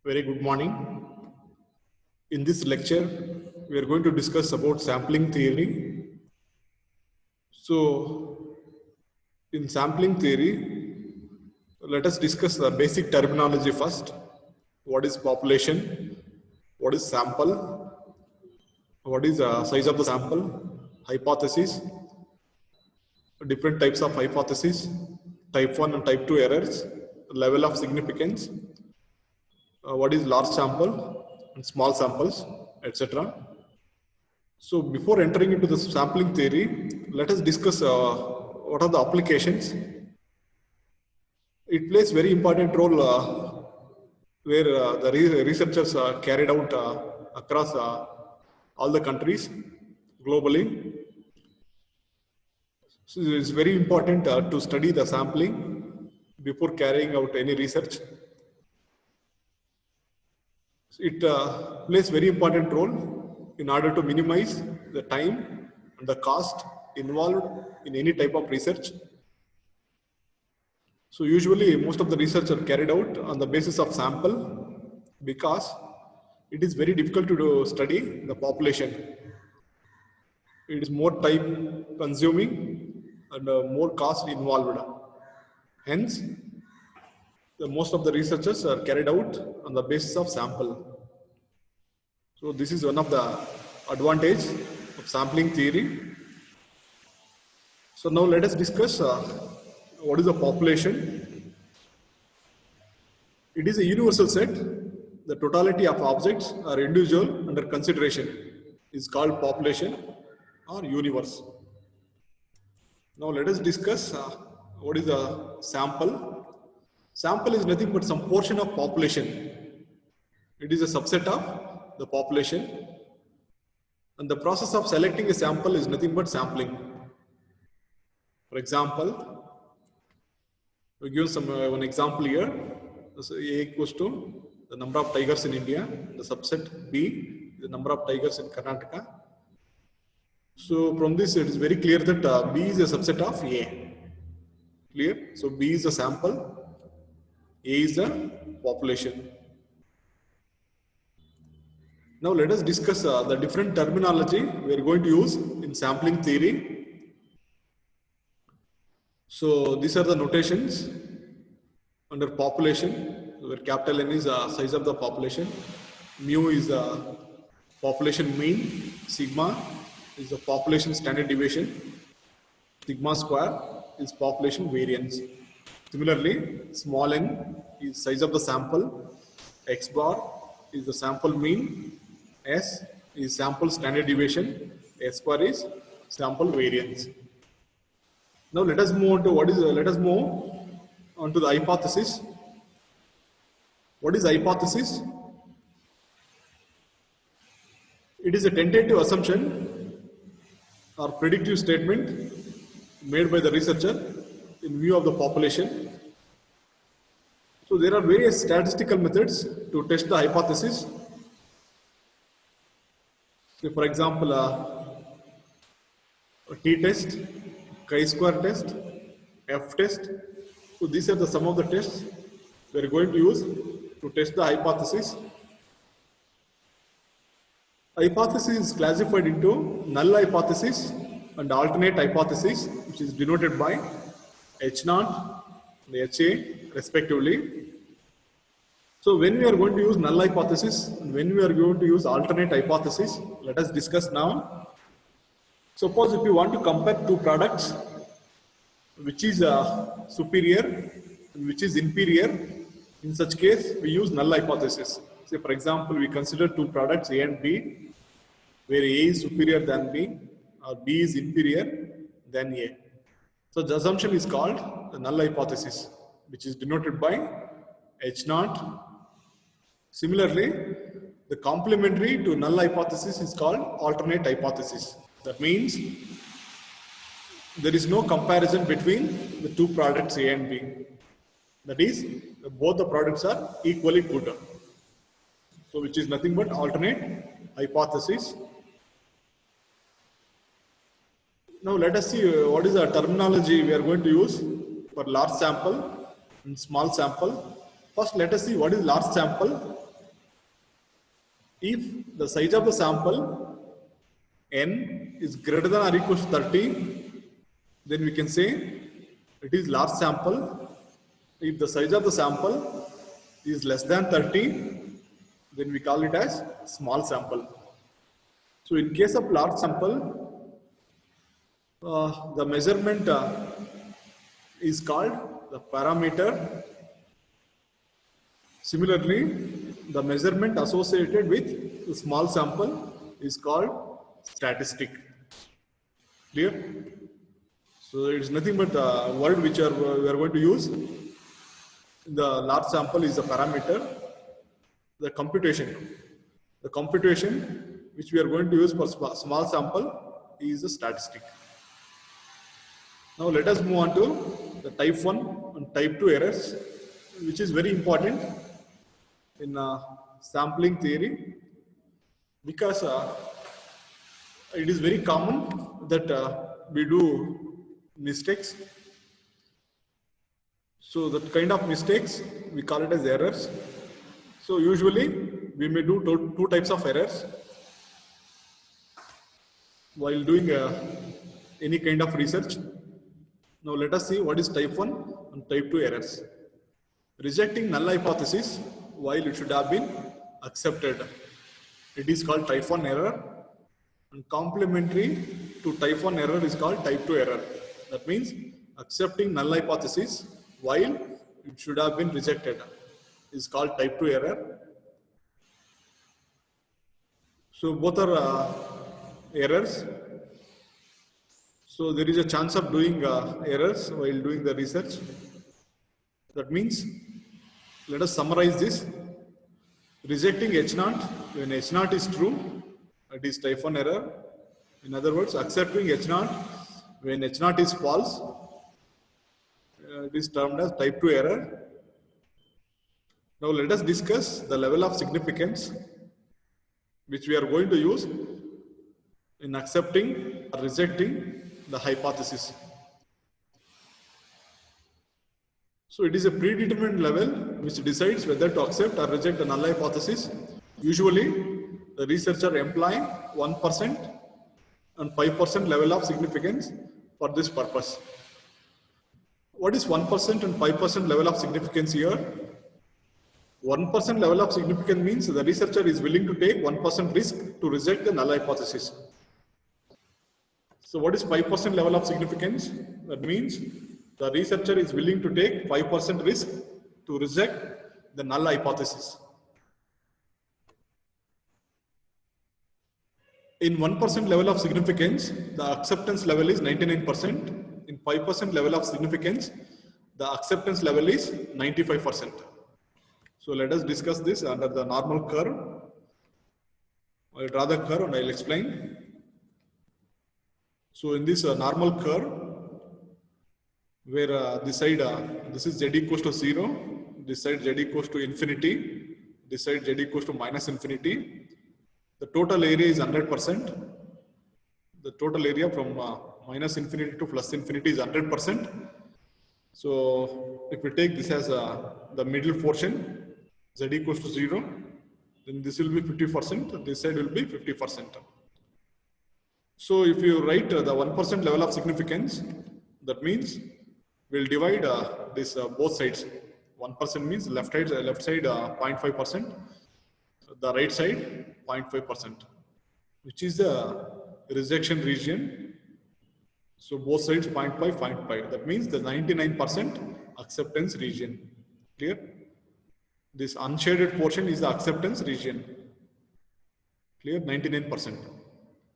Very good morning. In this lecture, we are going to discuss about sampling theory. So, in sampling theory, let us discuss the basic terminology first. What is population? What is sample? What is the size of the sample? Hypothesis, different types of hypothesis, type 1 and type 2 errors, level of significance, what is large sample and small samples, etc. So before entering into the sampling theory, let us discuss what are the applications. It plays very important role where the researchers carried out across all the countries globally. So it is very important to study the sampling before carrying out any research. It plays very important role in order to minimize the time and the cost involved in any type of research. So usually most of the research are carried out on the basis of sample because it is very difficult to study the population. It is more time consuming and more cost involved. Hence, most of the researchers are carried out on the basis of sample. So this is one of the advantage of sampling theory. So now let us discuss what is the population. It is a universal set. The totality of objects or individual under consideration is called population or universe. Now let us discuss what is a sample. Sample is nothing but some portion of population. It is a subset of the population. And the process of selecting a sample is nothing but sampling. For example, we give one example here. So A equals to the number of tigers in India. The subset B, the number of tigers in Karnataka. So from this, it is very clear that B is a subset of A. Clear? So B is a sample, A is a population. Now let us discuss the different terminology we are going to use in sampling theory. So these are the notations under population, where capital N is the size of the population, mu is the population mean, sigma is the population standard deviation, sigma square is population variance. Similarly, small n is size of the sample, x bar is the sample mean, s is sample standard deviation, s square is sample variance. Now let us move on to let us move on to the hypothesis. What is hypothesis? It is a tentative assumption or predictive statement made by the researcher in view of the population. So there are various statistical methods to test the hypothesis. So for example, a t-test, chi-square test, f-test. So these are the some of the tests we are going to use to test the hypothesis. Hypothesis is classified into null hypothesis and alternate hypothesis, which is denoted by H0 and HA respectively. So when we are going to use null hypothesis and when we are going to use alternate hypothesis, let us discuss now. Suppose if you want to compare two products, which is superior and which is inferior, in such case we use null hypothesis. Say for example, we consider two products A and B, where A is superior than B or B is inferior than A. So the assumption is called the null hypothesis, which is denoted by H0. Similarly, the complementary to null hypothesis is called alternate hypothesis. That means there is no comparison between the two products A and B. That is, both the products are equally good. So which is nothing but alternate hypothesis. Now let us see what is the terminology we are going to use for large sample and small sample. First let us see what is large sample If the size of the sample n is greater than or equal to 30, then we can say it is large sample. If the size of the sample is less than 30, then we call it as small sample. So in case of large sample, the measurement is called the parameter. Similarly, the measurement associated with the small sample is called statistic. Clear? So it is nothing but the word which we are going to use. The large sample is the parameter. The computation which we are going to use for small sample is the statistic. Now let us move on to the type 1 and type 2 errors, which is very important in sampling theory, because it is very common that we do mistakes. So that kind of mistakes, we call it as errors. So usually we may do two types of errors while doing any kind of research. Now let us see what is type 1 and type 2 errors. Rejecting null hypothesis while it should have been accepted, it is called type 1 error, and complementary to type 1 error is called type 2 error. That means accepting null hypothesis while it should have been rejected is called type 2 error. So both are errors. So there is a chance of doing errors while doing the research. That means, let us summarize this. Rejecting H0 when H0 is true, it is type 1 error. In other words, accepting H0 when H0 is false, it is termed as type 2 error. Now let us discuss the level of significance which we are going to use in accepting or rejecting the hypothesis. So it is a predetermined level which decides whether to accept or reject a null hypothesis. Usually, the researcher employ 1% and 5% level of significance for this purpose. What is 1% and 5% level of significance here? 1% level of significance means the researcher is willing to take 1% risk to reject the null hypothesis. So what is 5% level of significance? That means the researcher is willing to take 5% risk to reject the null hypothesis. In 1% level of significance, the acceptance level is 99%. In 5% level of significance, the acceptance level is 95%. So let us discuss this under the normal curve. I'll draw the curve and I'll explain. So in this normal curve, where this side, this is z equals to 0, this side z equals to infinity, this side z equals to minus infinity. The total area is 100%. The total area from minus infinity to plus infinity is 100%. So if we take this as the middle portion, z equals to 0, then this will be 50%, this side will be 50%. So if you write the 1% level of significance, that means we'll divide this both sides. 1% means left side 0.5%, the right side 0.5%, which is the rejection region. So both sides 0.5, 0.5. That means the 99% acceptance region. Clear? This unshaded portion is the acceptance region. Clear? 99%.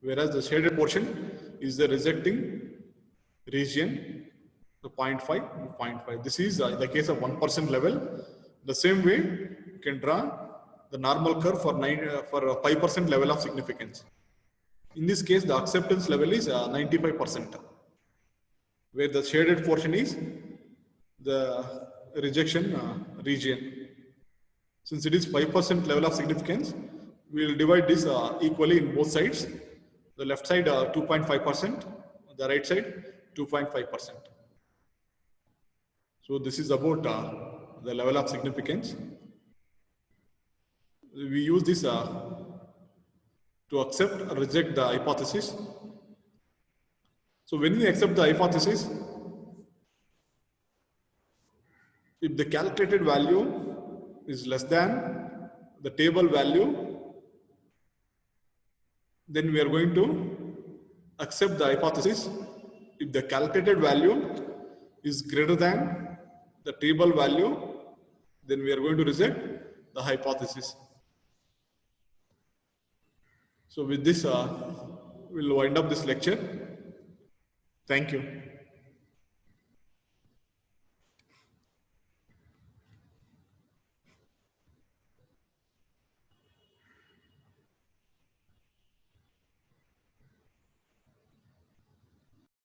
Whereas the shaded portion is the rejecting region, the 0.5, 0.5. This is in the case of 1% level. The same way, you can draw the normal curve for 5% level of significance. In this case, the acceptance level is 95%, where the shaded portion is the rejection region. Since it is 5% level of significance, we will divide this equally in both sides. The left side 2.5%, the right side 2.5%. So this is about the level of significance. We use this to accept or reject the hypothesis. So when we accept the hypothesis, if the calculated value is less than the table value, then we are going to accept the hypothesis. If the calculated value is greater than the table value, then we are going to reject the hypothesis. So with this, we'll wind up this lecture. Thank you.